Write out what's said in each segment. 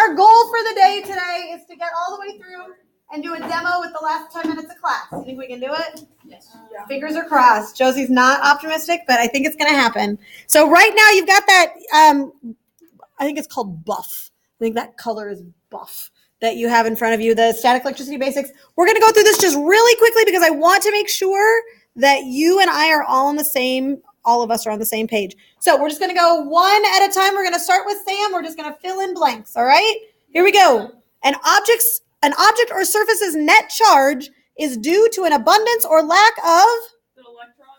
our goal for the day today is to get all the way through and do a demo with the last 10 minutes of class. You think we can do it? Yes. Fingers are crossed. Josie's not optimistic, but I think it's going to happen. So right now you've got that, I think it's called buff. I think that color is buff that you have in front of you, the static electricity basics. We're going to go through this just really quickly because I want to make sure that you and I are all on the same, all of us are on the same page. So we're just going to go one at a time. We're going to start with Sam. We're just going to fill in blanks. All right, here we go. An object or surface's net charge is due to an abundance or lack of?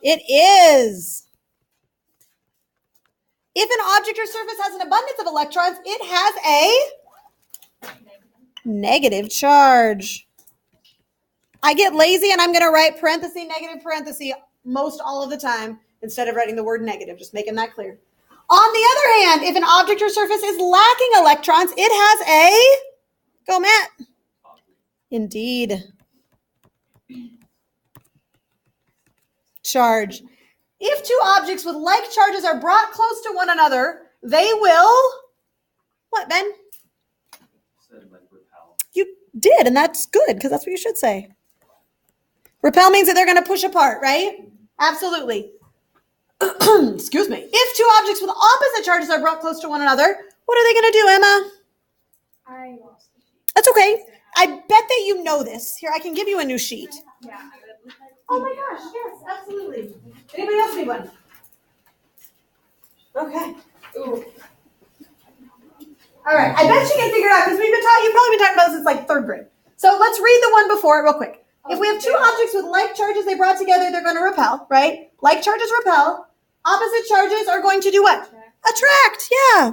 It is. If an object or surface has an abundance of electrons, it has a negative charge. I get lazy and I'm going to write parenthesis, negative parenthesis most all of the time instead of writing the word negative, just making that clear. On the other hand, if an object or surface is lacking electrons, it has a, go Matt. Indeed. Charge. If two objects with like charges are brought close to one another, they will, what, Ben? You did, and that's good, because that's what you should say. Repel means that they're going to push apart, right? Absolutely. Excuse me. If two objects with opposite charges are brought close to one another, what are they going to do, Emma? I lost the sheet. That's okay. I bet that you know this. Here, I can give you a new sheet. Yeah. Oh my gosh, yes, absolutely. Anybody else need one? Okay. Ooh. All right, I bet you can figure it out because you've probably been talking about this since like third grade. So let's read the one before it real quick. If we have two objects with like charges they brought together, they're going to repel, right? Like charges repel. Opposite charges are going to do what? Attract, yeah.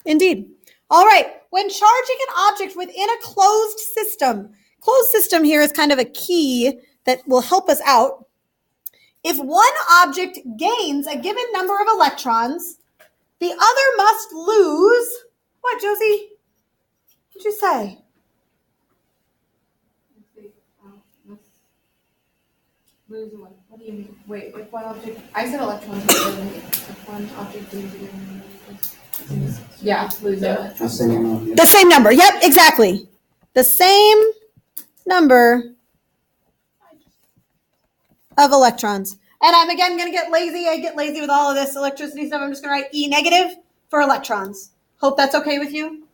Indeed. All right, when charging an object within a closed system here is kind of a key that will help us out. If one object gains a given number of electrons, the other must lose, what, Josie? What'd you say? Lose one. What do you mean? Wait, if one object, I said electrons, if one object loses, yeah, lose it. The same number. Yep, exactly. The same number of electrons. And I'm again going to get lazy. I get lazy with all of this electricity stuff. I'm just going to write E negative for electrons. Hope that's okay with you.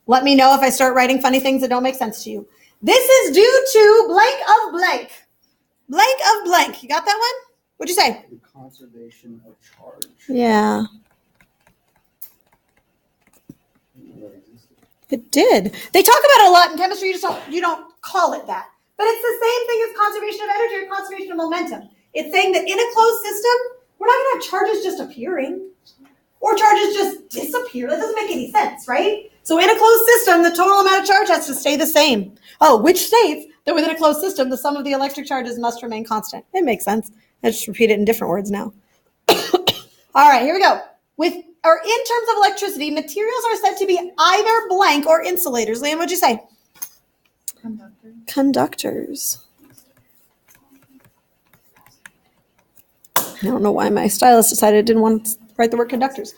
Let me know if I start writing funny things that don't make sense to you. This is due to blank of blank. Blank of blank. You got that one? What'd you say? The conservation of charge. Yeah. It did. They talk about it a lot in chemistry. You don't call it that. But it's the same thing as conservation of energy or conservation of momentum. It's saying that in a closed system, we're not going to have charges just appearing or charges just disappear. That doesn't make any sense, right? So in a closed system, the total amount of charge has to stay the same. Oh, which states that within a closed system, the sum of the electric charges must remain constant. It makes sense. I just repeat it in different words now. All right, here we go. In terms of electricity, materials are said to be either blank or insulators. Liam, what'd you say? Conductors. I don't know why my stylist decided it didn't want to write the word conductors.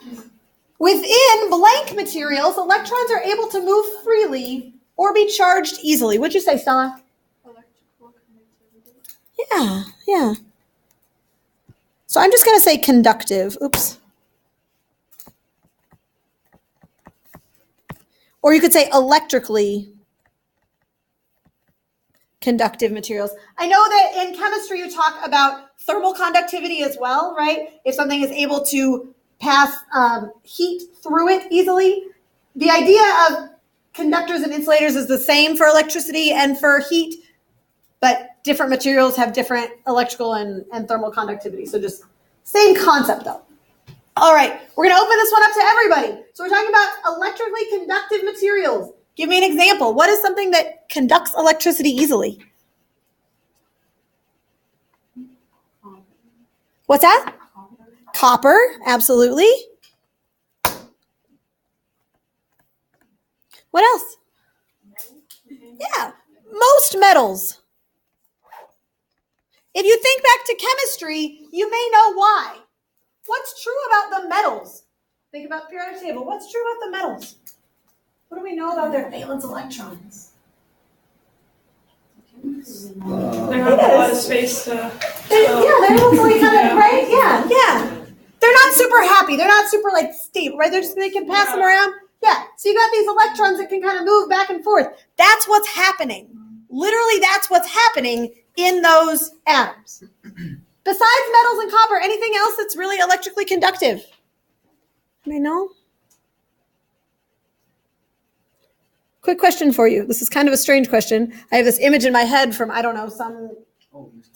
Within blank materials, electrons are able to move freely or be charged easily. What'd you say, Stella? Electrical conductivity. Yeah. So I'm just going to say conductive. Oops. Or you could say electrically conductive materials. I know that in chemistry you talk about thermal conductivity as well, right? If something is able to pass heat through it easily. The idea of conductors and insulators is the same for electricity and for heat, but different materials have different electrical and thermal conductivity. So just same concept though. All right, we're going to open this one up to everybody. So we're talking about electrically conductive materials. Give me an example. What is something that conducts electricity easily? What's that? Copper, absolutely. What else? Yeah, most metals. If you think back to chemistry, you may know why. What's true about the metals Think about the periodic table. What's true about the metals? What do we know about their valence electrons? They have a lot of space to. They're mostly kind of, right? Yeah. They're not super happy. They're not super like stable, right? They can pass them around. Yeah. So you got these electrons that can kind of move back and forth. That's what's happening. Literally, that's what's happening in those atoms. Besides metals and copper, anything else that's really electrically conductive? You know? Quick question for you. This is kind of a strange question. I have this image in my head from, I don't know, some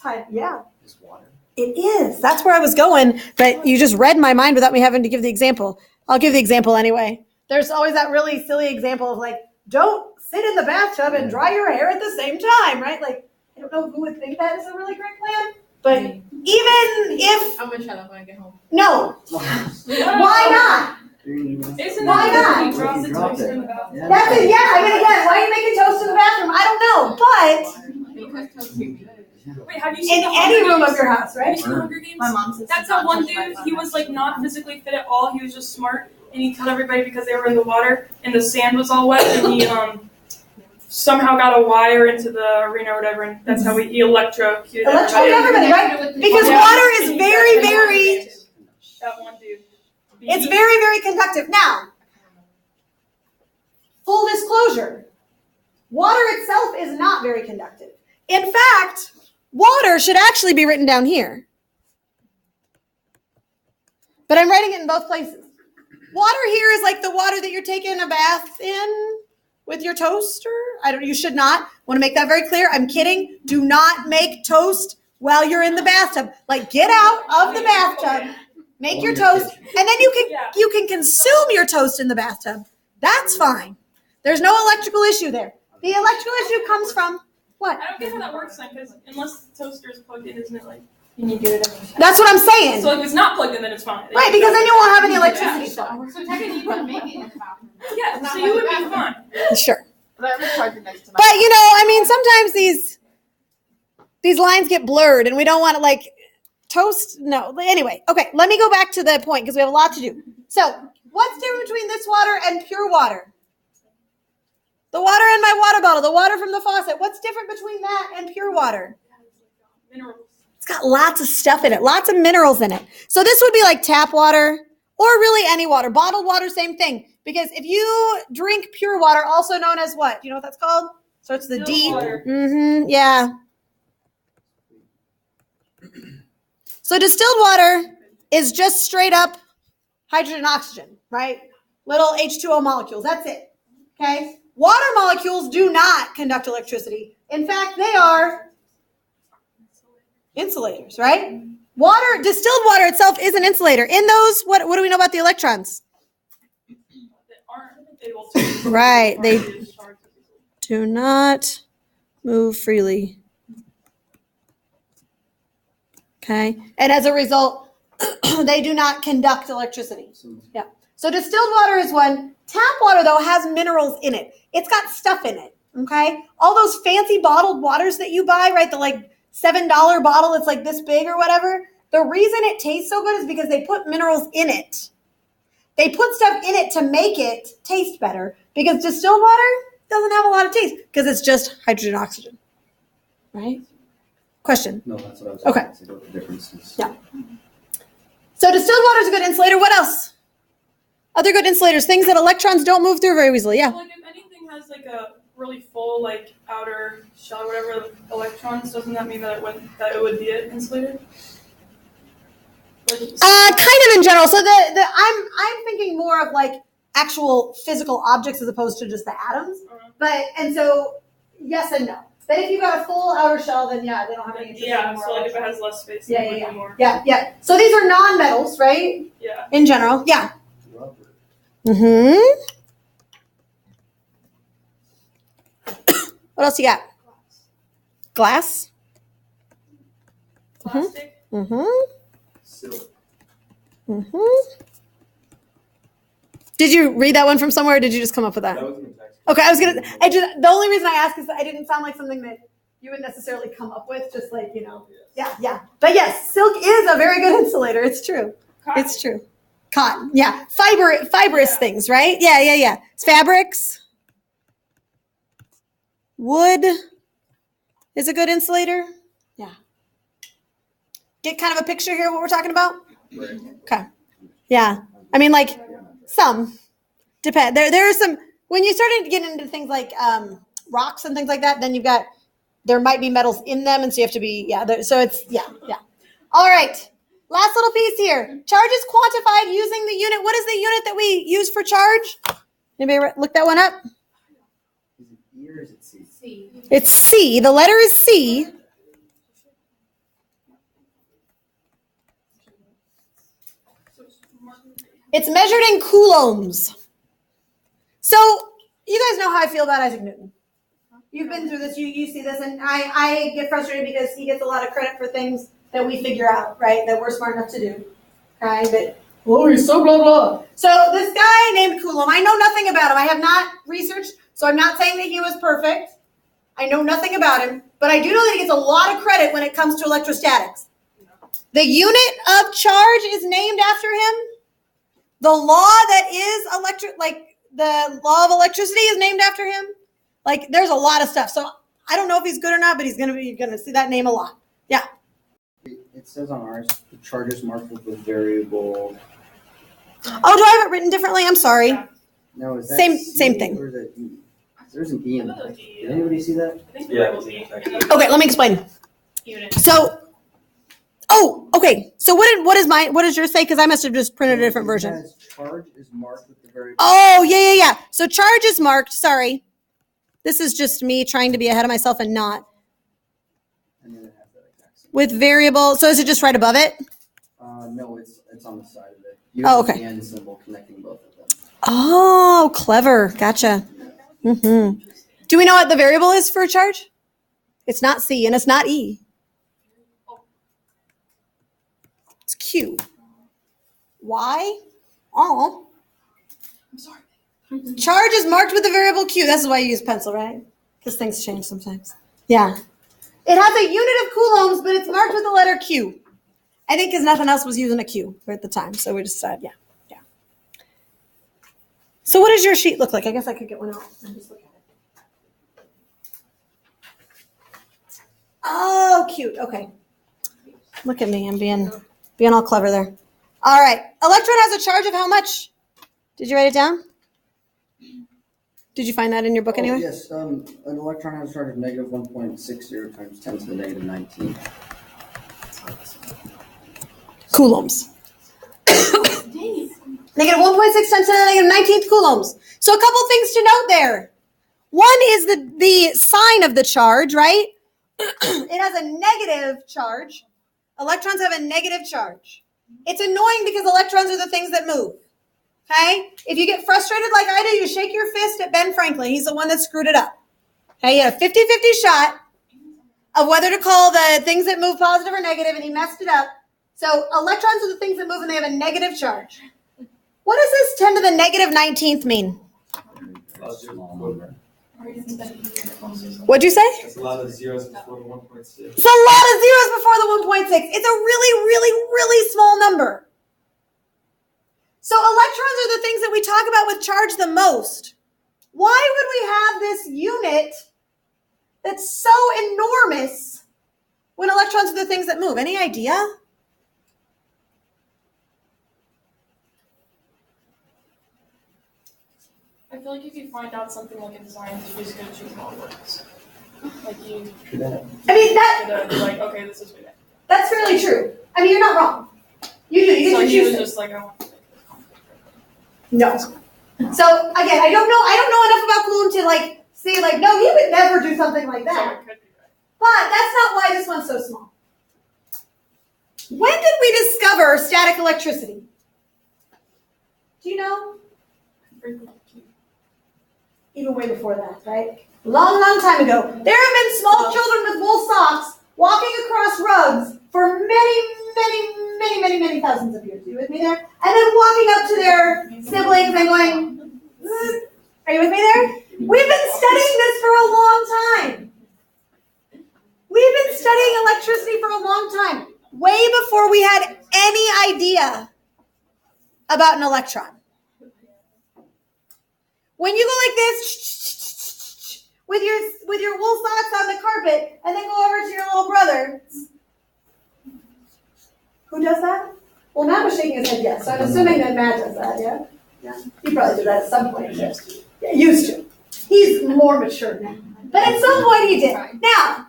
time. Yeah. Is water. It is. That's where I was going, but you just read my mind without me having to give the example. I'll give the example anyway. There's always that really silly example of like, don't sit in the bathtub and dry your hair at the same time, right? Like, I don't know who would think that is a really great plan, but even if... I'm going to try that when I get home. No. Why not? Isn't Why that not? you drop the toaster in the bathroom? That's it. Yeah. I mean, again, why are you making toast in the bathroom? I don't know, but Because toast is good. Wait, have you seen in the Hunger any room Games? of your house, Have right? you seen the Hunger Games? My mom says That's that one dude. He was like not physically fit at all. He was just smart, and he killed everybody because they were in the water and the sand was all wet, and he somehow got a wire into the arena or whatever, and that's how he electrocuted Everybody, right? Because water is very, very... That one dude. It's very, very conductive. Now, full disclosure, water itself is not very conductive. In fact, water should actually be written down here. But I'm writing it in both places. Water here is like the water that you're taking a bath in with your toaster. You should not. Want to make that very clear. I'm kidding. Do not make toast while you're in the bathtub. Like, get out of the bathtub, make your toast, and then you can consume your toast in the bathtub. That's fine. There's no electrical issue there. The electrical issue comes from what? I don't get how that works then, because unless the toaster is plugged in, isn't it like you need to do it every time? That's what I'm saying. So if it's not plugged in, then it's fine. Right, because then you won't have any electricity. So technically you would make it in the bathroom. Yeah, so you would be fine. Sure. But next to But I mean, sometimes these lines get blurred, and we don't want to like toast. No. Anyway, okay. Let me go back to the point because we have a lot to do. So, what's different between this water and pure water? The water in my water bottle, the water from the faucet. What's different between that and pure water? Minerals. It's got lots of stuff in it, lots of minerals in it. So this would be like tap water or really any water. Bottled water, same thing. Because if you drink pure water, also known as what? Do you know what that's called? Starts with a D. Water. Mm-hmm. Yeah. So distilled water is just straight up hydrogen and oxygen, right? Little H2O molecules. That's it. Okay? Water molecules do not conduct electricity. In fact, they are insulators, right? Distilled water itself is an insulator. In those, what do we know about the electrons? Right, they do not move freely. Okay, and as a result, they do not conduct electricity. Yeah. So distilled water is one. Tap water, though, has minerals in it. It's got stuff in it, okay? All those fancy bottled waters that you buy, right, the like $7 bottle that's like this big or whatever, the reason it tastes so good is because they put minerals in it. They put stuff in it to make it taste better because distilled water doesn't have a lot of taste because it's just hydrogen and oxygen, right? Question? No, that's what I was Okay. asking about the differences. Yeah. So distilled water is a good insulator. What else? Other good insulators, things that electrons don't move through very easily. Yeah. So, like if anything has like a really full like outer shell or whatever of electrons, doesn't that mean that it would be insulated? Like, Kind of in general. So I'm thinking more of like actual physical objects as opposed to just the atoms. And so yes and no. But if you've got a full outer shell, then yeah, they don't have any interest in more so like if it electrons. has less space, Yeah, it would yeah, be more. Yeah. So these are non-metals, right? Yeah. In general. Yeah. Rubber. Mm-hmm. What else you got? Glass. Plastic. Mm-hmm. Silk. Mm-hmm. Did you read that one from somewhere, or did you just come up with that? That was in the text. Okay, the only reason I asked is that I didn't sound like something that you would necessarily come up with, just like, Yes. Yeah. But yes, silk is a very good insulator. It's true. Cotton. It's true. Cotton. Yeah. Fibrous things, right? Yeah. It's fabrics. Wood is a good insulator. Yeah. Get kind of a picture here of what we're talking about? Okay. Yeah. I mean, like, some. Depend. There are some, when you start to get into things like rocks and things like that, then there might be metals in them, and so you have to be, so it's, yeah. All right. Last little piece here. Charge is quantified using the unit. What is the unit that we use for charge? Anybody look that one up? Is it E or is it C? C. It's C. The letter is C. It's measured in coulombs. So you guys know how I feel about Isaac Newton. You've been through this. You see this, and I get frustrated because he gets a lot of credit for things that we figure out, right? That we're smart enough to do. Okay, but he's so blah blah. So this guy named Coulomb, I know nothing about him. I have not researched, so I'm not saying that he was perfect. I know nothing about him, but I do know that he gets a lot of credit when it comes to electrostatics. The unit of charge is named after him. The law that is the law of electricity is named after him. Like, there's a lot of stuff. So I don't know if he's good or not, but you're gonna see that name a lot. Yeah. It says on ours, the charge is marked with the variable. Oh, do I have it written differently? I'm sorry. No, is that Same C thing. Or is that E? There's an E in the Did anybody see that? I think the Bible's E. Okay, let me explain. So, okay. So what does yours say? Because I must have just printed a different version. It says charge is marked with the variable. Oh, yeah. So charge is marked. Sorry. This is just me trying to be ahead of myself and not. And then it has that exact same. With variable. So is it just right above it? No, it's on the side of it. Oh, okay. The and symbol connecting both of them. Oh, clever. Gotcha. Mm-hmm. Do we know what the variable is for a charge? It's not C and it's not E. It's Q. Why? Oh. I'm sorry. Charge is marked with the variable Q. This is why you use pencil, right? Because things change sometimes. Yeah. It has a unit of coulombs, but it's marked with the letter Q. I think because nothing else was using a Q at the time. So we just said, yeah. So what does your sheet look like? I guess I could get one out and just look at it. Oh, cute. Okay. Look at me. I'm being all clever there. All right. Electron has a charge of how much? Did you write it down? Did you find that in your book anyway? Yes. An electron has a charge of negative 1.60 times 10 to the negative 19. Coulombs. Negative 1.6 times 10 to the negative 19th coulombs. So a couple things to note there. One is the sign of the charge, right? It has a negative charge. Electrons have a negative charge. It's annoying because electrons are the things that move. Okay? If you get frustrated like I do, you shake your fist at Ben Franklin. He's the one that screwed it up. Okay? He had a 50-50 shot of whether to call the things that move positive or negative, and he messed it up. So electrons are the things that move, and they have a negative charge. What does this 10 to the negative 19th mean? What'd you say? That's a lot of zeros before the 1.6. It's a lot of zeros before the 1.6. It's a really, really, really small number. So electrons are the things that we talk about with charge the most. Why would we have this unit that's so enormous when electrons are the things that move? Any idea? I feel like if you find out something like in science, you're just gonna choose how it works. Like you, I mean, gonna be like, okay, this is what that's fairly true. I mean, you're not wrong. You do. You So get to he was choose. just like, I want to make this conflict. No. So again, I don't know enough about Coulomb to like say like, no, he would never do something like So that. it could be right. But that's not why this one's so small. When did we discover static electricity? Do you know? Even way before that, right? Long, long time ago. There have been small children with wool socks walking across rugs for many thousands of years. Are you with me there? And then walking up to their siblings and going, are you with me there? We've been studying this for a long time. We've been studying electricity for a long time. Way before we had any idea about an electron? When you go like this with your wool socks on the carpet and then go over to your little brother. Who does that? Well, Matt was shaking his head yes, so I'm assuming that Matt does that, yeah? Yeah. He probably did that at some point. Yeah, used to. He's more mature now. But at some point he did. Now,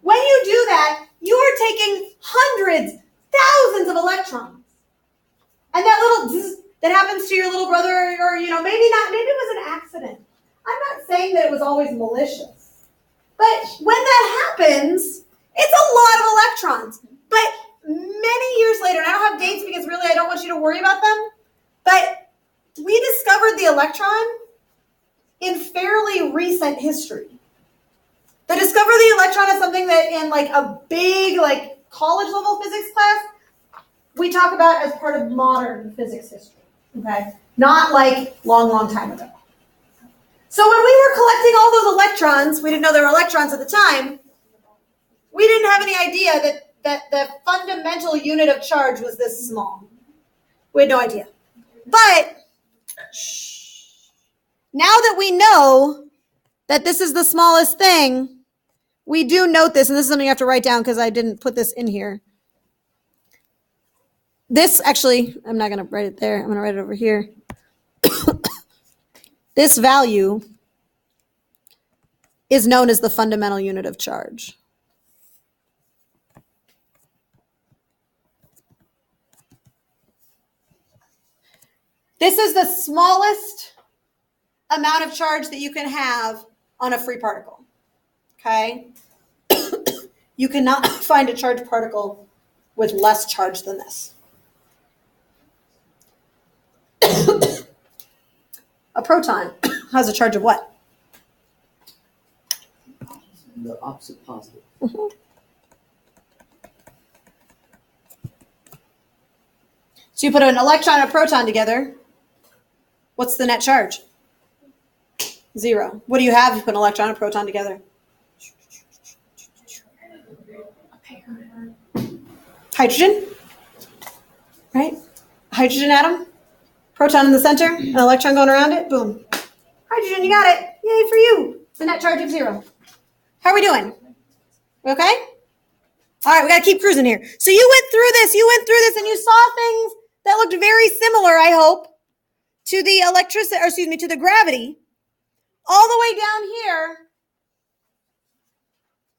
when you do that, you are taking hundreds, thousands of electrons. And that little zzz that happens to your little brother, or maybe not, maybe it was an accident. I'm not saying that it was always malicious. But when that happens, it's a lot of electrons. But many years later, and I don't have dates because really I don't want you to worry about them, but we discovered the electron in fairly recent history. The discovery of the electron is something that in like a big college level physics class, we talk about as part of modern physics history, okay? Not like long, long time ago. So when we were collecting all those electrons, we didn't know there were electrons at the time, we didn't have any idea that the fundamental unit of charge was this small. We had no idea. But now that we know that this is the smallest thing, we do note this, and this is something you have to write down because I didn't put this in here. This actually, I'm not going to write it there. I'm going to write it over here. This value is known as the fundamental unit of charge. This is the smallest amount of charge that you can have on a free particle. Okay? You cannot find a charged particle with less charge than this. A proton has a charge of what? The opposite positive. Mm-hmm. So you put an electron and a proton together. What's the net charge? 0. What do you have if you put an electron and a proton together? Hydrogen, right? Hydrogen atom, proton in the center, an electron going around it, boom. Hydrogen, you got it. Yay for you. The net charge of 0. How are we doing? We okay? All right, we got to keep cruising here. So you went through this, and you saw things that looked very similar, I hope, to the to the gravity. All the way down here,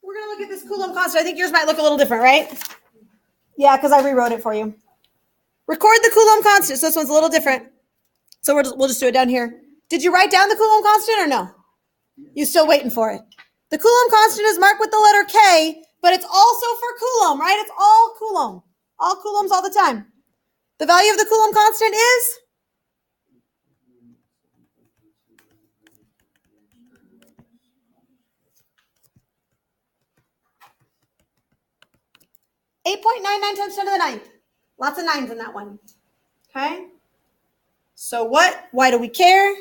we're going to look at this Coulomb constant. I think yours might look a little different, right? Yeah, because I rewrote it for you. Record the Coulomb constant. So this one's a little different. So we'll just do it down here. Did you write down the Coulomb constant or no? You're still waiting for it. The Coulomb constant is marked with the letter K, but it's also for Coulomb, right? It's all Coulomb. All Coulombs all the time. The value of the Coulomb constant is? .99 times 10 to the 9th. Lots of 9s in that one. Okay? So why do we care?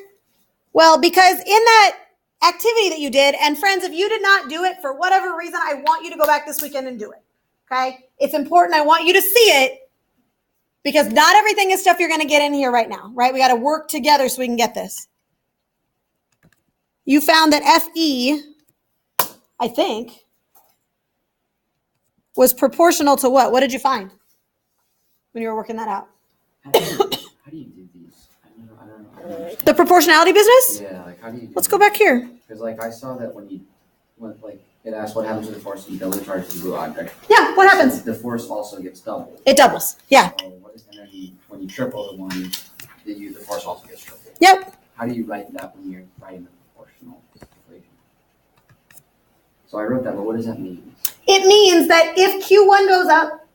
Well, because in that activity that you did, and friends, if you did not do it for whatever reason, I want you to go back this weekend and do it. Okay? It's important. I want you to see it because not everything is stuff you're going to get in here right now, right? We got to work together so we can get this. You found that Fe, I think, was proportional to what? What did you find when you were working that out? How do you do these? I don't know. The proportionality business? Yeah, how do you do Let's go back here. Because I saw that when it asked what happens to the force when you double charge the blue object. Yeah, what happens? The force also gets doubled. It doubles. Yeah. So and then when you triple the one, the force also gets tripled. Yep. How do you write that when you're writing the proportional equation? So I wrote that, but what does that mean? It means that if Q1 goes up,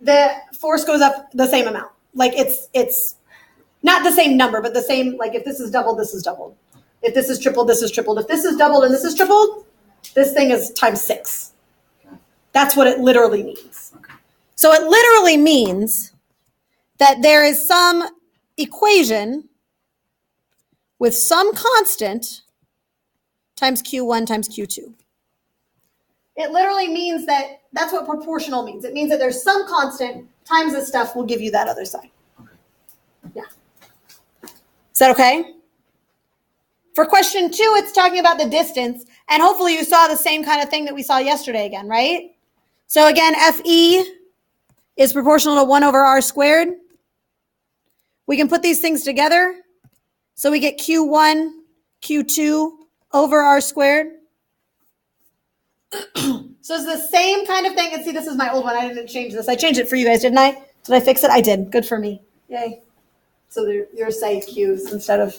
the force goes up the same amount. Like it's not the same number, but the same, like if this is doubled, this is doubled. If this is tripled, this is tripled. If this is doubled and this is tripled, this thing is times 6. Okay. That's what it literally means. Okay. So it literally means that there is some equation with some constant times Q1 times Q2. It literally means that's what proportional means. It means that there's some constant times this stuff will give you that other side. Okay. Yeah. Is that okay? For question 2, it's talking about the distance, and hopefully you saw the same kind of thing that we saw yesterday again, right? So again, FE is proportional to 1 over r squared. We can put these things together, so we get Q1, Q2 over r squared. So it's the same kind of thing. And see, this is my old one. I didn't change this. I changed it for you guys, didn't I? Did I fix it? I did. Good for me. Yay. So you're saying Q's instead of,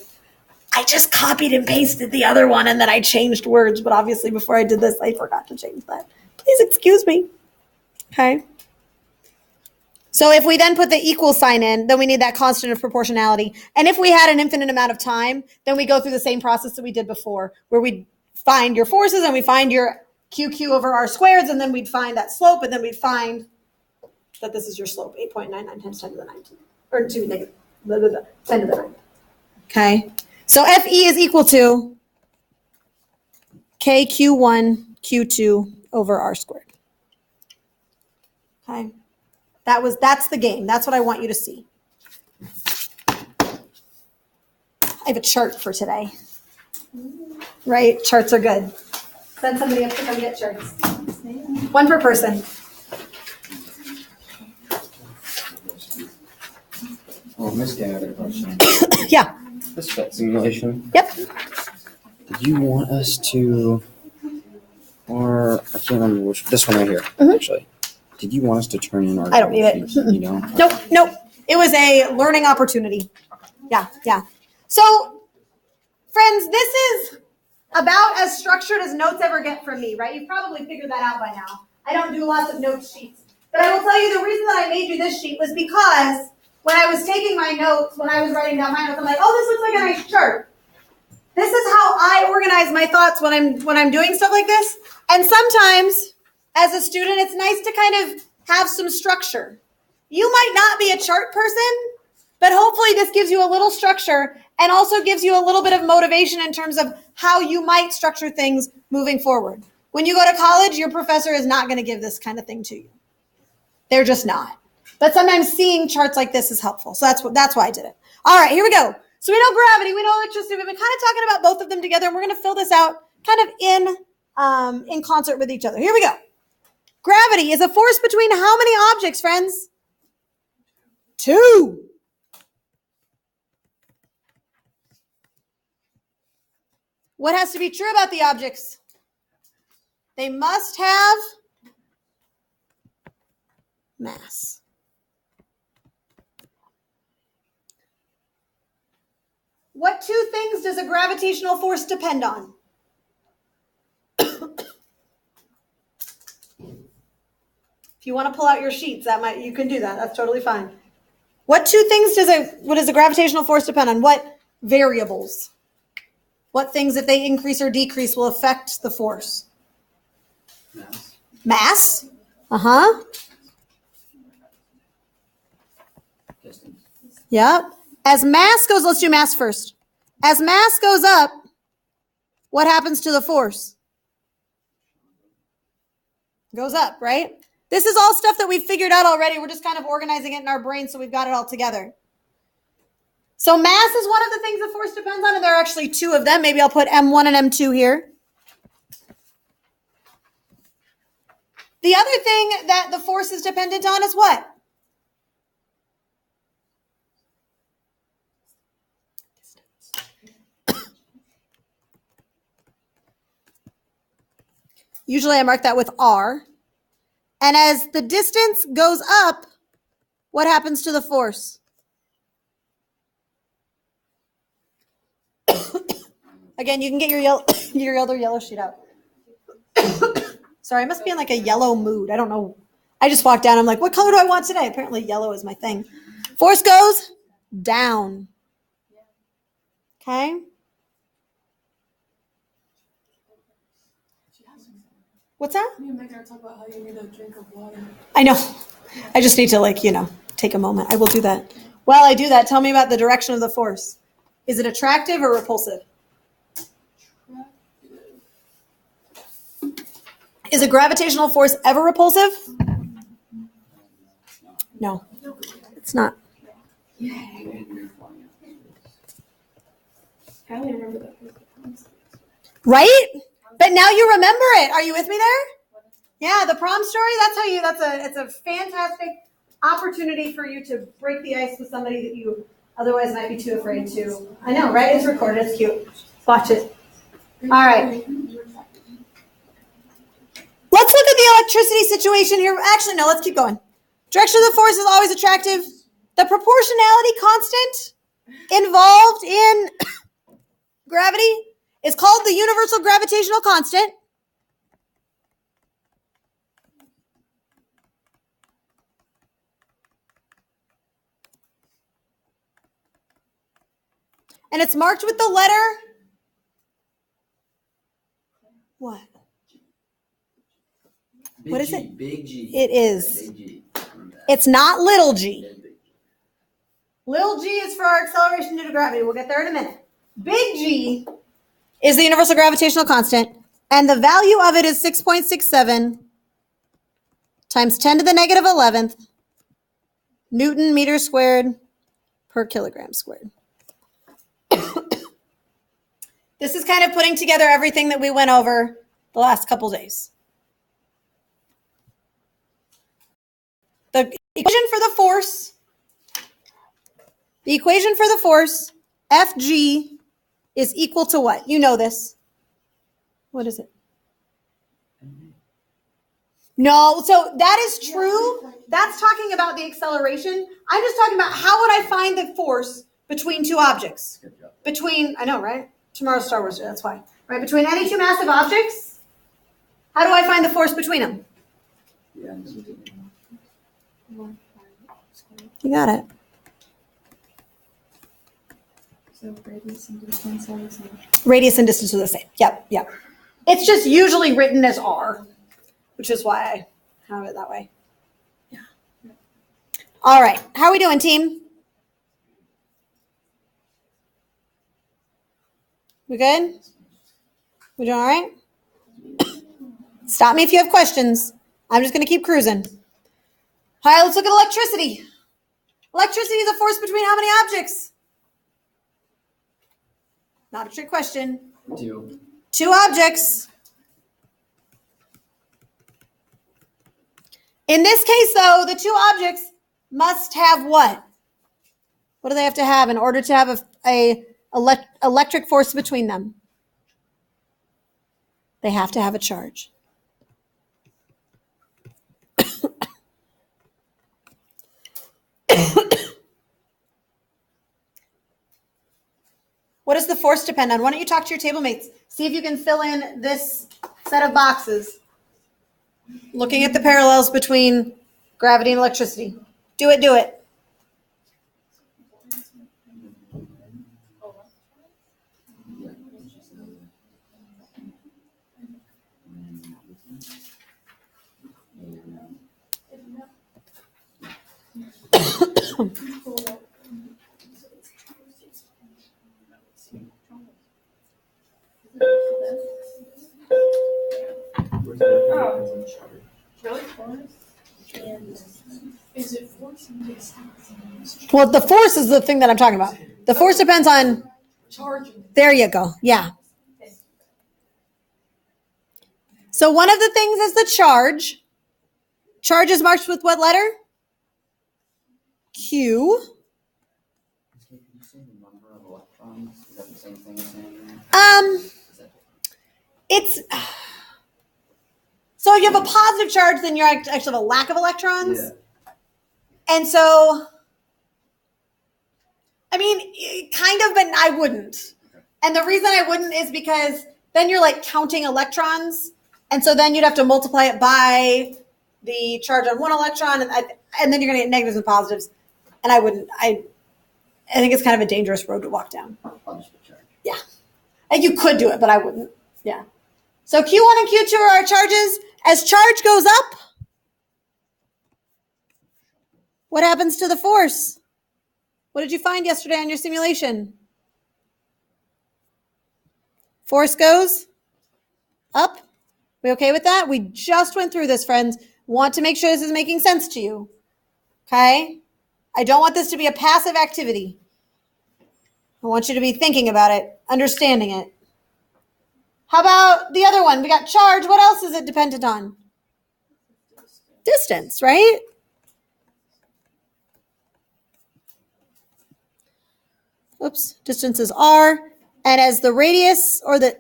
I just copied and pasted the other one and then I changed words. But obviously before I did this, I forgot to change that. Please excuse me. Okay. So if we then put the equal sign in, then we need that constant of proportionality. And if we had an infinite amount of time, then we go through the same process that we did before, where we find your forces and we find your QQ over r squareds, and then we'd find that slope, and then we'd find that this is your slope, 8.99 times 10 to the 19, or 2 negative, 10 to the 9. Okay, so FE is equal to KQ1 Q2 over r squared. Okay, that's the game. That's what I want you to see. I have a chart for today. Right, charts are good. Send somebody up to come get charts. 1 per person. Oh, Miss Gay, I have a question. Yeah. This fit simulation. Yep. Did you want us to, or I can't remember which, this one right here, actually. Did you want us to turn in our? I don't need it. You know? Nope. It was a learning opportunity. Yeah. So, friends, this is about as structured as notes ever get from me, right? You've probably figured that out by now. I don't do lots of note sheets. But I will tell you the reason that I made you this sheet was because when I was taking my notes, when I was writing down my notes, I'm like, oh, this looks like a nice chart. This is how I organize my thoughts when I'm doing stuff like this. And sometimes, as a student, it's nice to kind of have some structure. You might not be a chart person, but hopefully this gives you a little structure and also gives you a little bit of motivation in terms of how you might structure things moving forward. When you go to college, your professor is not going to give this kind of thing to you. They're just not. But sometimes seeing charts like this is helpful. So that's why I did it. All right, here we go. So we know gravity, we know electricity. We've been kind of talking about both of them together, and we're going to fill this out kind of in concert with each other. Here we go. Gravity is a force between how many objects, friends? 2. What has to be true about the objects? They must have mass. What 2 things does a gravitational force depend on? If you want to pull out your sheets, you can do that. That's totally fine. What 2 things does a gravitational force depend on? What variables? What things, if they increase or decrease, will affect the force? Mass? Uh-huh. Distance. Yep. As mass goes, let's do mass first. As mass goes up, what happens to the force? Goes up, right? This is all stuff that we've figured out already. We're just kind of organizing it in our brain so we've got it all together. So mass is one of the things the force depends on, and there are actually 2 of them. Maybe I'll put M1 and M2 here. The other thing that the force is dependent on is what? Usually I mark that with R. And as the distance goes up, what happens to the force? Again, you can get your other yellow sheet out. Sorry, I must be in like a yellow mood. I don't know. I just walked down. I'm like, what color do I want today? Apparently yellow is my thing. Force goes down. Okay. What's that? Me and Megan are talking about how you need a drink of water. I know. I just need to take a moment. I will do that. While I do that, tell me about the direction of the force. Is it attractive or repulsive? Is a gravitational force ever repulsive? No, it's not. I only remember that. Right? But now you remember it. Are you with me there? Yeah, the prom story, it's a fantastic opportunity for you to break the ice with somebody that you otherwise might be too afraid to. I know, right? It's recorded. It's cute. Watch it. All right. Let's look at the electricity situation here. Actually, no, let's keep going. Direction of the force is always attractive. The proportionality constant involved in gravity is called the universal gravitational constant. And it's marked with the letter. What? What is it? Big G. It is. Big G. It's not little g. Little g is for our acceleration due to gravity. We'll get there in a minute. Big G is the universal gravitational constant, and the value of it is 6.67 times 10 to the negative 11th Newton meter squared per kilogram squared. This is kind of putting together everything that we went over the last couple days. The equation for the force, Fg, is equal to what? You know this. What is it? No, so that is true. That's talking about the acceleration. I'm just talking about how would I find the force between two objects? I know, right? Tomorrow's Star Wars Day, that's why. Right, between any two massive objects, how do I find the force between them? You got it. So radius and distance are the same. Radius and distance are the same. Yep. It's just usually written as r, which is why I have it that way. Yeah. All right. How are we doing, team? We good? We doing all right? Stop me if you have questions. I'm just going to keep cruising. All right, let's look at electricity. Electricity is a force between how many objects? Not a trick question. Two objects. In this case, though, the two objects must have what? What do they have to have in order to have a electric force between them? They have to have a charge. What does the force depend on? Why don't you talk to your table mates? See if you can fill in this set of boxes. Looking at the parallels between gravity and electricity. Do it. Oh, really? Is it force and distance? Well, the force is the thing that I'm talking about. The force depends on... Charging. There you go. Yeah. So one of the things is the charge. Charge is marked with what letter? Q. Can you say the number of electrons? Is that the same thing as saying It's... So if you have a positive charge, then you actually have a lack of electrons. Yeah. And so, I mean, kind of, but I wouldn't. Okay. And the reason I wouldn't is because then you're like counting electrons. And so then you'd have to multiply it by the charge on one electron. And then you're going to get negatives and positives. And I wouldn't. I think it's kind of a dangerous road to walk down. I'll just put charge. Yeah. And you could do it, but I wouldn't. Yeah. So Q1 and Q2 are our charges. As charge goes up, what happens to the force? What did you find yesterday on your simulation? Force goes up. We okay with that? We just went through this, friends. Want to make sure this is making sense to you. Okay? I don't want this to be a passive activity. I want you to be thinking about it, understanding it. How about the other one? We got charge. What else is it dependent on? Distance, right? Oops, distance is r. And as the radius or the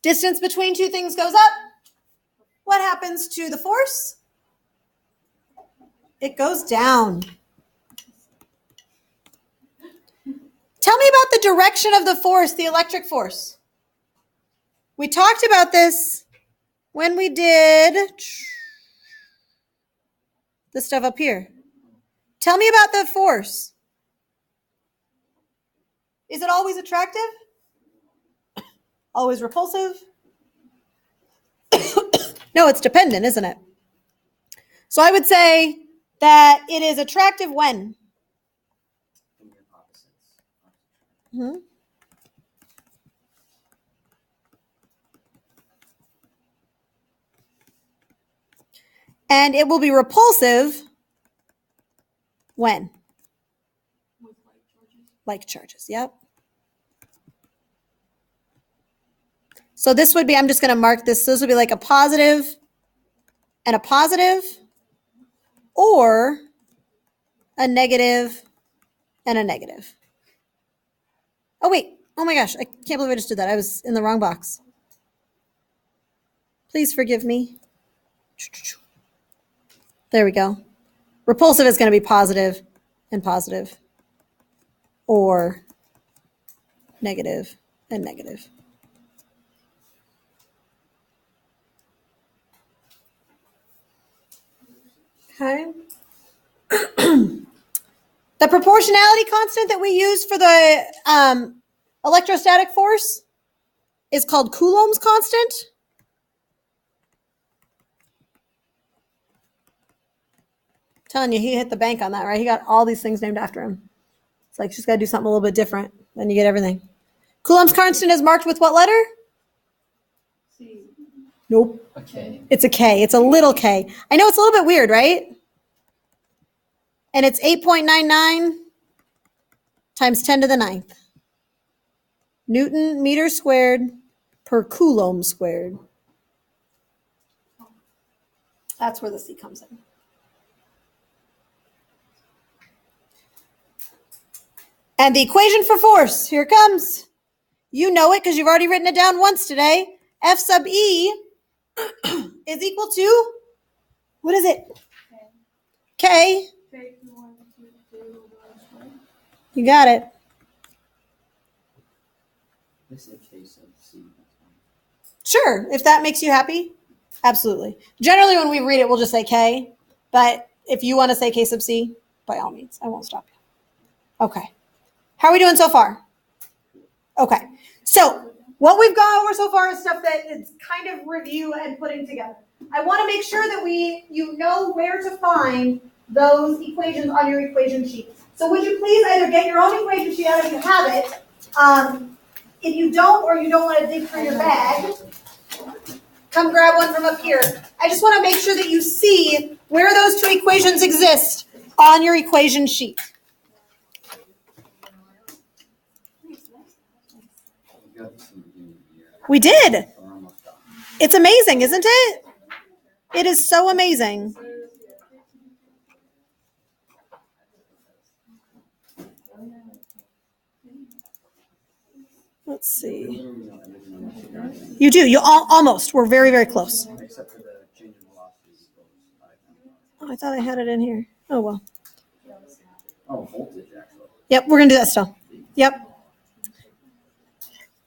distance between two things goes up, what happens to the force? It goes down. Tell me about the direction of the force, the electric force. We talked about this when we did this stuff up here. Tell me about the force. Is it always attractive? Always repulsive? No, it's dependent, isn't it? So I would say that it is attractive when? Mm-hmm. And it will be repulsive when? Like charges, yep. So this would be, I'm just going to mark this. So this would be like a positive and a positive, or a negative and a negative. Oh, wait. Oh my gosh. I can't believe I just did that. I was in the wrong box. Please forgive me. There we go. Repulsive is going to be positive and positive, or negative and negative. Okay. The proportionality constant that we use for the electrostatic force is called Coulomb's constant. I'm telling you, he hit the bank on that, right? He got all these things named after him. It's like, just got to do something a little bit different. Then you get everything. Coulomb's constant is marked with what letter? C. Nope. A K. It's a K. It's a little K. I know it's a little bit weird, right? And it's 8.99 times 10 to the 9th. Newton meter squared per Coulomb squared. That's where the C comes in. And the equation for force, here it comes. You know it because you've already written it down once today. F sub E is equal to, what is it? K. You got it. This is a case of C. Sure, if that makes you happy, absolutely. Generally, when we read it, we'll just say K. But if you want to say K sub C, by all means, I won't stop you. Okay. How are we doing so far? Okay. So what we've gone over so far is stuff that is kind of review and putting together. I want to make sure that you know where to find those equations on your equation sheet. So would you please either get your own equation sheet out if you have it. If you don't, or you don't want to dig through your bag, come grab one from up here. I just want to make sure that you see where those two equations exist on your equation sheet. We did. It's amazing, isn't it? It is so amazing. Let's see. You do. You almost. We're very, very close. Except for the change in velocity. Oh, I thought I had it in here. Oh, well. Oh, voltage, actually. Yep, we're going to do that still. Yep.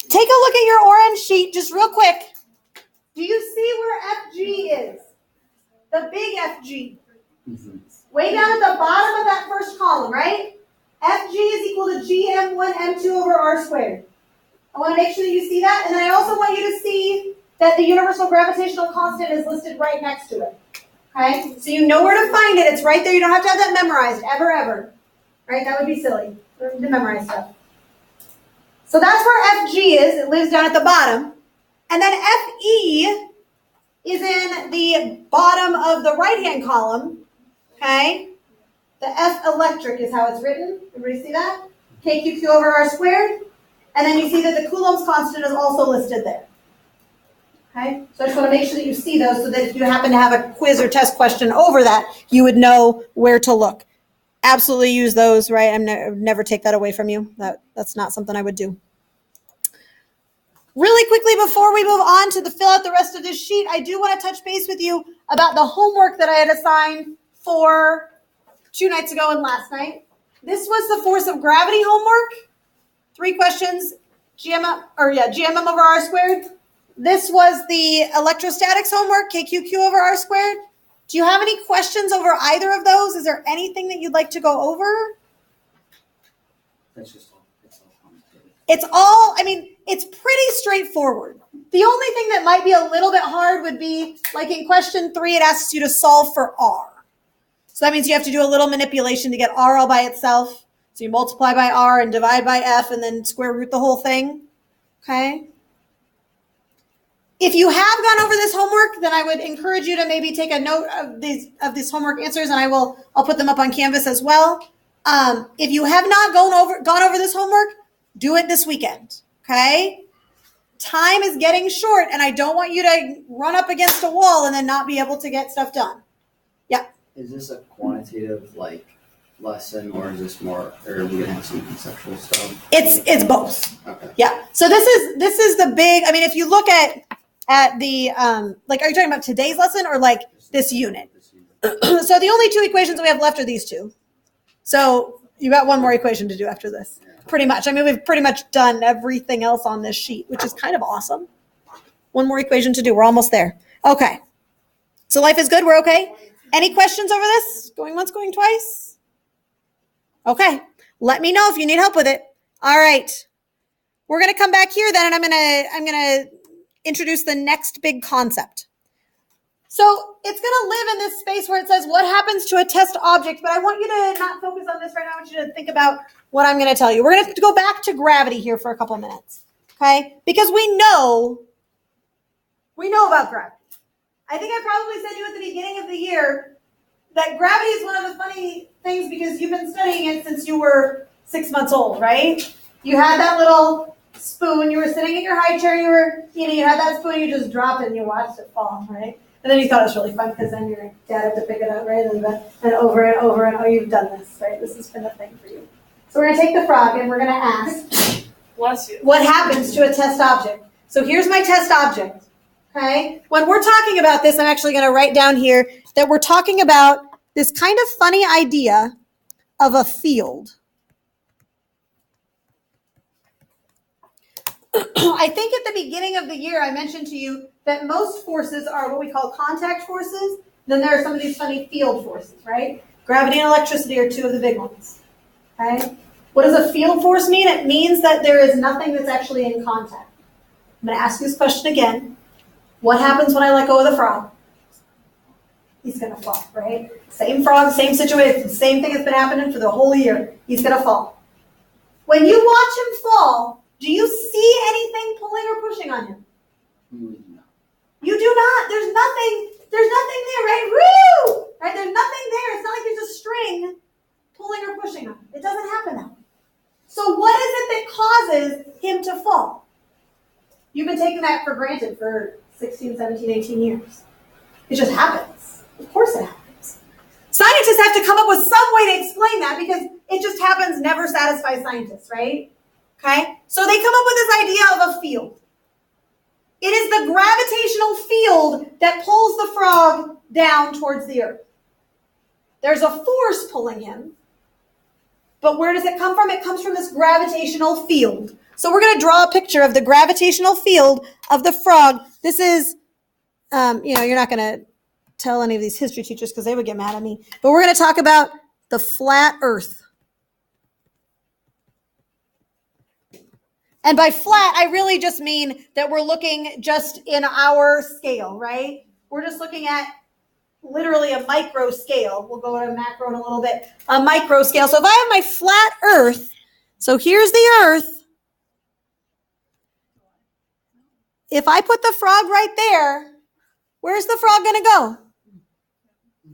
Take a look at your orange sheet just real quick. Do you see where FG is? The big FG. Mm-hmm. Way down at the bottom of that first column, right? FG is equal to GM1 M2 over R squared. I want to make sure that you see that. And then I also want you to see that the universal gravitational constant is listed right next to it. Okay? So you know where to find it. It's right there. You don't have to have that memorized ever, ever. Right? That would be silly to memorize stuff. So that's where FG is. It lives down at the bottom. And then FE is in the bottom of the right-hand column. Okay? The F electric is how it's written. Everybody see that? KQQ over R squared. And then you see that the Coulomb's constant is also listed there. Okay? So I just want to make sure that you see those so that if you happen to have a quiz or test question over that, you would know where to look. Absolutely use those, right? Never take that away from you. That's not something I would do. Really quickly, before we move on to fill out the rest of this sheet, I do want to touch base with you about the homework that I had assigned for 2 nights ago and last night. This was the force of gravity homework. 3 questions, GMM over R squared. This was the electrostatics homework, KQQ over R squared. Do you have any questions over either of those? Is there anything that you'd like to go over? That's just all. It's all complicated. It's pretty straightforward. The only thing that might be a little bit hard would be, like in question 3, it asks you to solve for R. So that means you have to do a little manipulation to get R all by itself. So you multiply by R and divide by F and then square root the whole thing. Okay? If you have gone over this homework, then I would encourage you to maybe take a note of these homework answers, and I'll put them up on Canvas as well. If you have not gone over this homework, do it this weekend. Okay? Time is getting short, and I don't want you to run up against a wall and then not be able to get stuff done. Yeah. Is this a quantitative lesson, or is this more? Or are we gonna have some conceptual stuff? It's both. Okay. Yeah. So this is the big. I mean, if you look at the are you talking about today's lesson or like this unit? So the only 2 equations we have left are these 2. So you got 1 more equation to do after this. Pretty much. I mean, we've pretty much done everything else on this sheet, which is kind of awesome. 1 more equation to do. We're almost there. Okay. So life is good. We're okay. Any questions over this? Going once, going twice? Okay. Let me know if you need help with it. All right. We're going to come back here then, and I'm going to introduce the next big concept. So it's going to live in this space where it says what happens to a test object, but I want you to not focus on this right now. I want you to think about what I'm going to tell you. We're going to go back to gravity here for a couple minutes, okay? Because we know about gravity. I think I probably said to you at the beginning of the year that gravity is one of the funny things because you've been studying it since you were 6 months old, right? You had that little spoon, you were sitting in your high chair, you were eating, you had that spoon, you just dropped it and you watched it fall, right? And then you thought it was really fun because then your dad had to pick it up, right? And over and over and you've done this, right? This has been a thing for you. So we're going to take the frog and we're going to ask, Bless you. What happens to a test object? So here's my test object, okay? When we're talking about this, I'm actually going to write down here that we're talking about this kind of funny idea of a field. I think at the beginning of the year, I mentioned to you that most forces are what we call contact forces. Then there are some of these funny field forces, right? Gravity and electricity are 2 of the big ones, okay? What does a field force mean? It means that there is nothing that's actually in contact. I'm going to ask you this question again. What happens when I let go of the frog? He's going to fall, right? Same frog, same situation, same thing that's been happening for the whole year. He's going to fall. When you watch him fall, do you see anything pulling or pushing on him? No. You do not. There's nothing there, right? Woo! Right? There's nothing there. It's not like there's a string pulling or pushing on him. It doesn't happen that way. So what is it that causes him to fall? You've been taking that for granted for 16, 17, 18 years. It just happens. Of course it happens. Scientists have to come up with some way to explain that because it just happens, never satisfies scientists, right? Okay? So they come up with this idea of a field. It is the gravitational field that pulls the frog down towards the earth. There's a force pulling him. But where does it come from? It comes from this gravitational field. So we're going to draw a picture of the gravitational field of the frog. This is, you're not going to tell any of these history teachers because they would get mad at me. But we're going to talk about the flat earth. And by flat, I really just mean that we're looking just in our scale, right? We're just looking at literally a micro scale. We'll go to macro in a little bit. A micro scale. So if I have my flat earth, so here's the earth. If I put the frog right there, where's the frog going to go?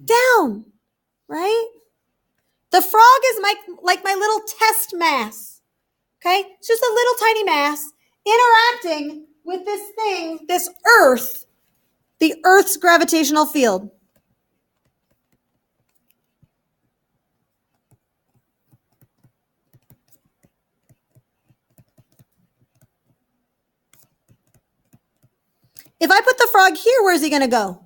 Down, right? The frog is like my little test mass. Okay? It's just a little tiny mass interacting with this thing, this Earth, the Earth's gravitational field. If I put the frog here, where's he going to go?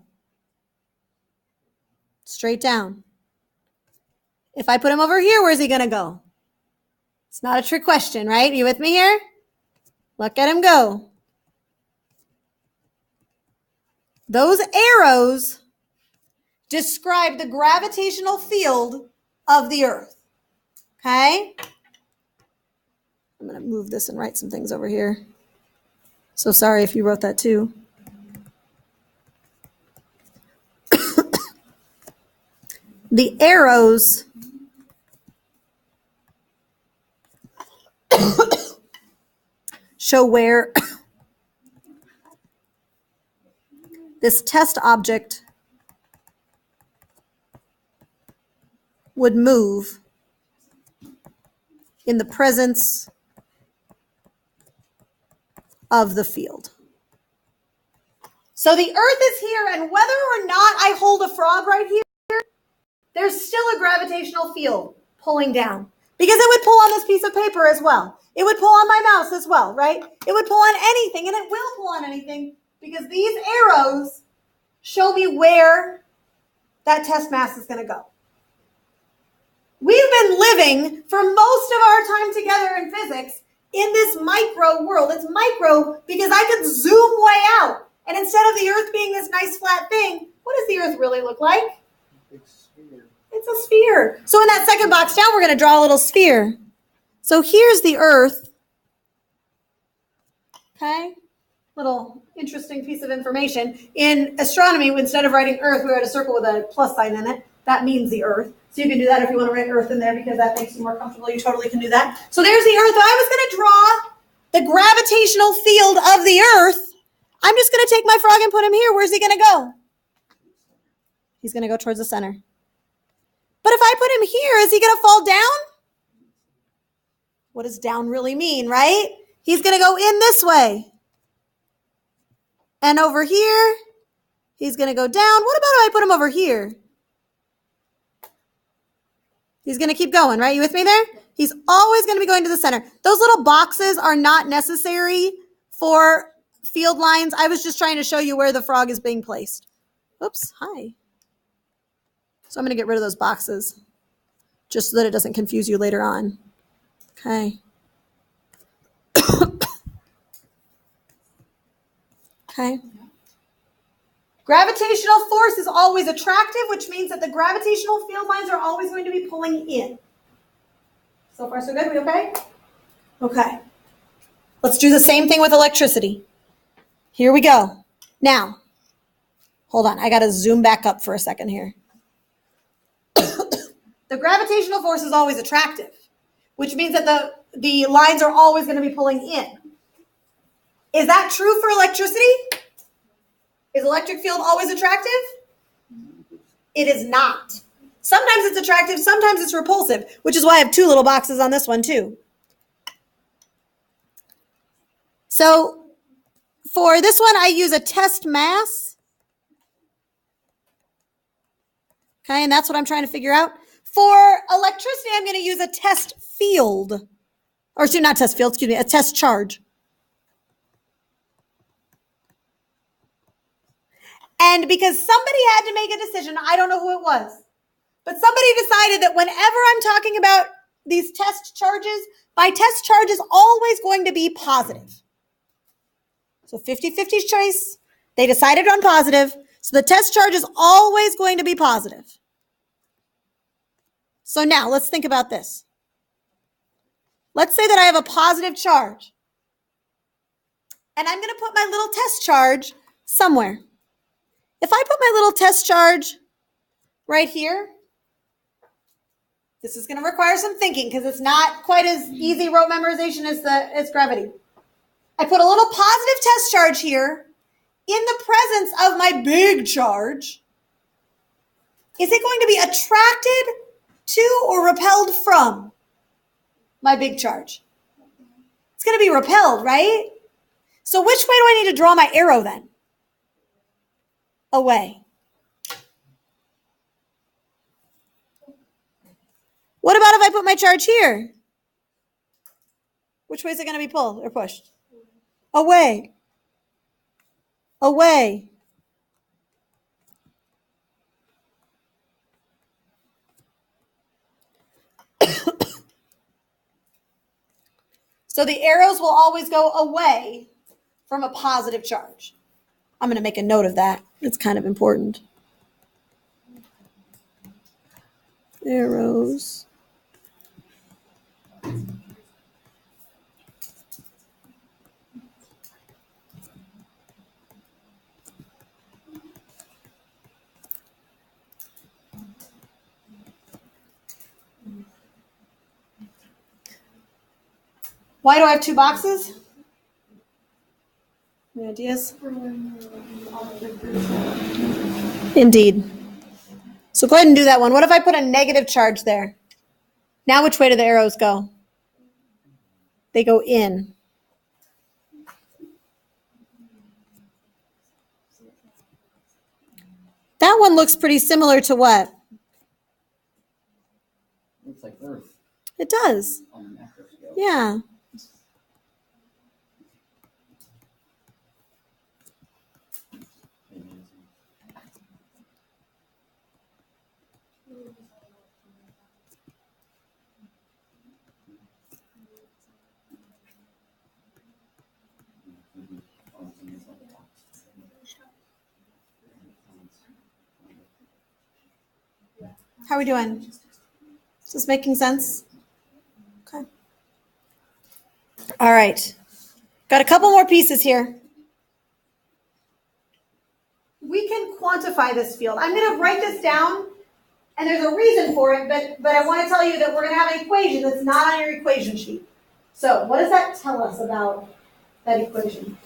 Straight down. If I put him over here, where's he going to go? It's not a trick question, right? Are you with me here? Look at him go. Those arrows describe the gravitational field of the Earth. Okay? I'm going to move this and write some things over here. So sorry if you wrote that too. The arrows show where this test object would move in the presence of the field. So the Earth is here, and whether or not I hold a frog right here, there's still a gravitational field pulling down, because it would pull on this piece of paper as well. It would pull on my mouse as well, right? It would pull on anything, and it will pull on anything, because these arrows show me where that test mass is going to go. We've been living for most of our time together in physics in this micro world. It's micro because I could zoom way out. And instead of the Earth being this nice flat thing, what does the Earth really look like? It's a sphere. So in that second box down, we're going to draw a little sphere. So here's the Earth. Okay? Little interesting piece of information. In astronomy, instead of writing Earth, we write a circle with a plus sign in it. That means the Earth. So you can do that if you want to write Earth in there because that makes you more comfortable. You totally can do that. So there's the Earth. I was going to draw the gravitational field of the Earth. I'm just going to take my frog and put him here. Where's he going to go? He's going to go towards the center. But if I put him here, is he going to fall down? What does down really mean, right? He's going to go in this way. And over here, he's going to go down. What about if I put him over here? He's going to keep going, right? You with me there? He's always going to be going to the center. Those little boxes are not necessary for field lines. I was just trying to show you where the frog is being placed. Oops, hi. So I'm going to get rid of those boxes just so that it doesn't confuse you later on. Okay. Okay. Gravitational force is always attractive, which means that the gravitational field lines are always going to be pulling in. So far, so good? We okay? Okay. Let's do the same thing with electricity. Here we go. Now, hold on. I got to zoom back up for a second here. The gravitational force is always attractive, which means that the lines are always going to be pulling in. Is that true for electricity? Is electric field always attractive? It is not. Sometimes it's attractive, sometimes it's repulsive, which is why I have two little boxes on this one too. So for this one, I use a test mass. Okay, and that's what I'm trying to figure out. For electricity, I'm going to use a test field. Or not test field, excuse me, a test charge. And because somebody had to make a decision, I don't know who it was, but somebody decided that whenever I'm talking about these test charges, my test charge is always going to be positive. So 50-50 choice, they decided on positive, so the test charge is always going to be positive. So now let's think about this. Let's say that I have a positive charge, and I'm going to put my little test charge somewhere. If I put my little test charge right here, this is going to require some thinking because it's not quite as easy rote memorization as gravity. I put a little positive test charge here in the presence of my big charge. Is it going to be attracted to or repelled from my big charge? It's going to be repelled, right? So which way do I need to draw my arrow then? Away. What about if I put my charge here? Which way is it going to be pulled or pushed? Away. Away. So the arrows will always go away from a positive charge. I'm going to make a note of that. It's kind of important. Arrows. Why do I have two boxes? Any ideas? Indeed. So go ahead and do that one. What if I put a negative charge there? Now which way do the arrows go? They go in. That one looks pretty similar to what? Looks like Earth It does. on the macro scale. Yeah. How are we doing? Is this making sense? Okay. All right. Got a couple more pieces here. We can quantify this field. I'm going to write this down, and there's a reason for it, but I want to tell you that we're going to have an equation that's not on your equation sheet. So what does that tell us about that equation?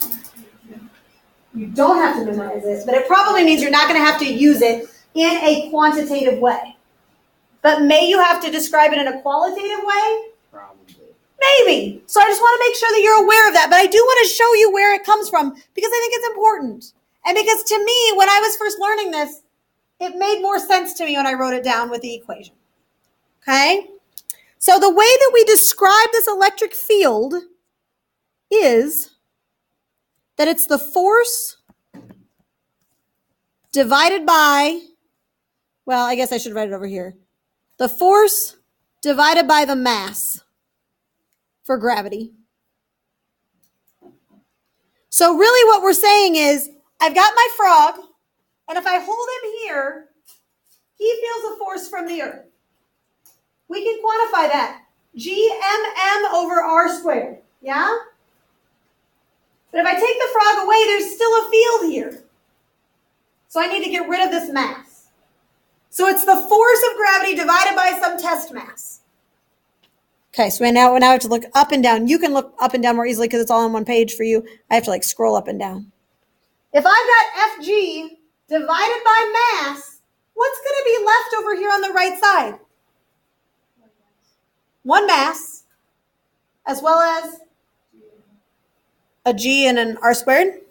You don't have to memorize it, but it probably means you're not going to have to use it in a quantitative way. But may you have to describe it in a qualitative way? Probably. Maybe. So I just want to make sure that you're aware of that. But I do want to show you where it comes from because I think it's important. And because to me, when I was first learning this, it made more sense to me when I wrote it down with the equation. Okay? So the way that we describe this electric field is that it's the force divided by, well, I guess I should write it over here. The force divided by the mass for gravity. So really what we're saying is, I've got my frog, and if I hold him here, he feels a force from the earth. We can quantify that. Gmm over r squared, yeah? But if I take the frog away, there's still a field here. So I need to get rid of this mass. So it's the force of gravity divided by some test mass. Okay, so now I have to look up and down. You can look up and down more easily because it's all on one page for you. I have to scroll up and down. If I've got Fg divided by mass, what's going to be left over here on the right side? One mass, as well as a g and an r squared.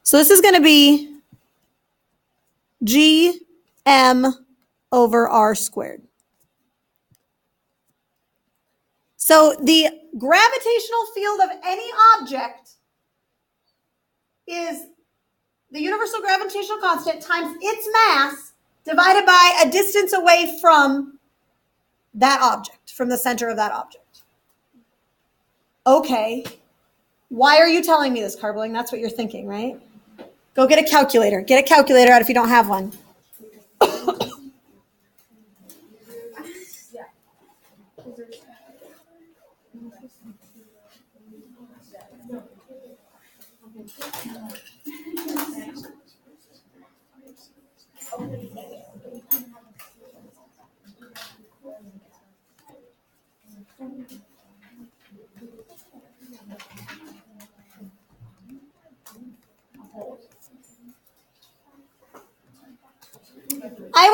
So this is going to be Gm over r squared. So the gravitational field of any object is the universal gravitational constant times its mass divided by a distance away from that object, from the center of that object. Okay, why are you telling me this, Carbling? That's what you're thinking, right? Go get a calculator. Get a calculator out if you don't have one.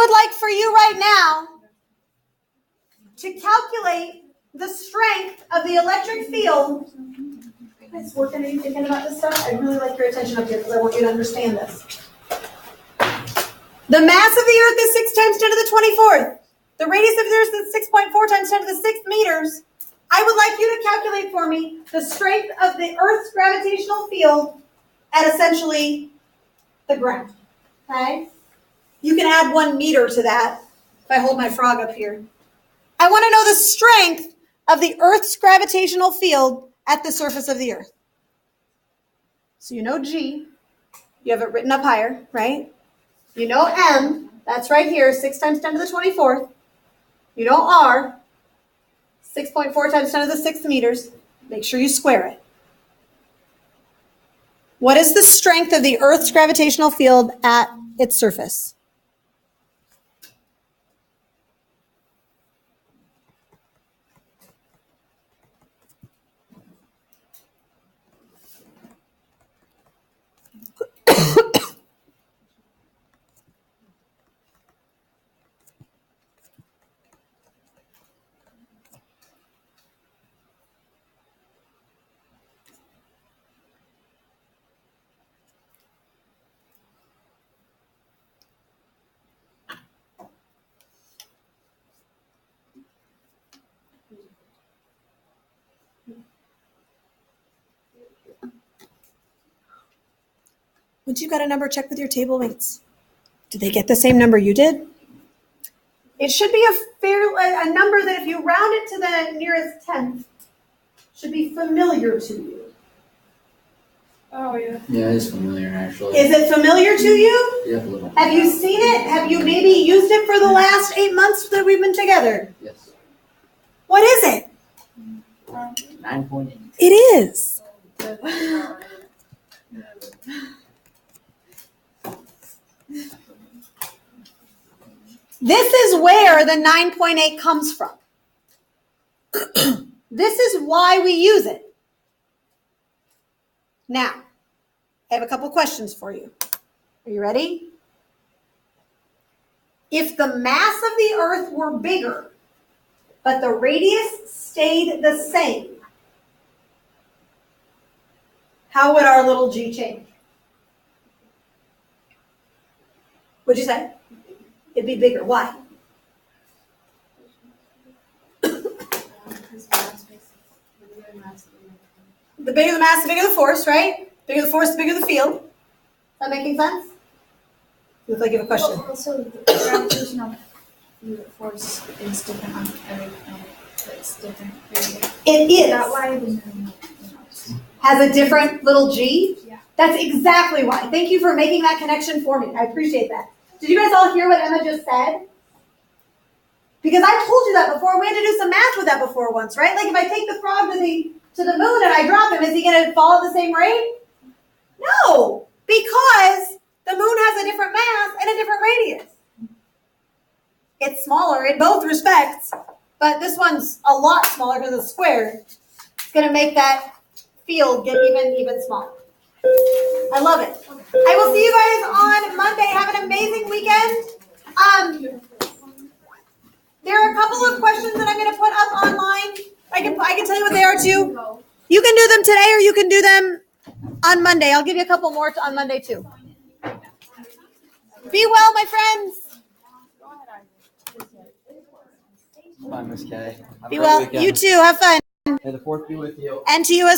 would like for you right now to calculate the strength of the electric field. You guys working? Are you thinking about this stuff? I'd really like your attention up here because I want you to understand this. The mass of the Earth is 6 times 10 to the 24th. The radius of the Earth is 6.4 times 10 to the 6th meters. I would like you to calculate for me the strength of the Earth's gravitational field at essentially the ground. Okay? You can add 1 meter to that if I hold my frog up here. I want to know the strength of the Earth's gravitational field at the surface of the Earth. So you know G. You have it written up higher, right? You know M. That's right here, 6 times 10 to the 24th. You know R. 6.4 times 10 to the 6th meters. Make sure you square it. What is the strength of the Earth's gravitational field at its surface? Once you got a number, check with your table mates. Did they get the same number you did? It should be a number that if you round it to the nearest tenth, should be familiar to you. Oh, yeah. Yeah, it is familiar actually. Is it familiar to you? Yeah, a little. Have you seen it? Have you maybe used it for the last 8 months that we've been together? Yes. What is it? 9.8. It is. This is where the 9.8 comes from. This is why we use it. Now, I have a couple questions for you. Are you ready? If the mass of the Earth were bigger, but the radius stayed the same, how would our little g change? What'd you say? It'd be bigger. Why? The bigger the mass, the bigger the force, right? The bigger the force, the bigger the field. Is that making sense? You look like you have a question. Well, also, the gravitational force is different on every planet. It's different. It Is that is. why the moon Has a different little g? Yeah. That's exactly why. Thank you for making that connection for me. I appreciate that. Did you guys all hear what Emma just said? Because I told you that before. We had to do some math with that before once, right? Like if I take the frog to the moon and I drop him, is he going to fall at the same rate? No, because the moon has a different mass and a different radius. It's smaller in both respects, but this one's a lot smaller because it's squared. It's going to make that field get even smaller. I love it. I will see you guys on Monday. Have an amazing weekend. There are a couple of questions that I'm going to put up online. I can tell you what they are too. You can do them today or you can do them on Monday. I'll give you a couple more on Monday too. Be well, my friends. Bye, Miss Kay. Have a Be great well. weekend. You too. Have fun. May the fourth be with you. And to you as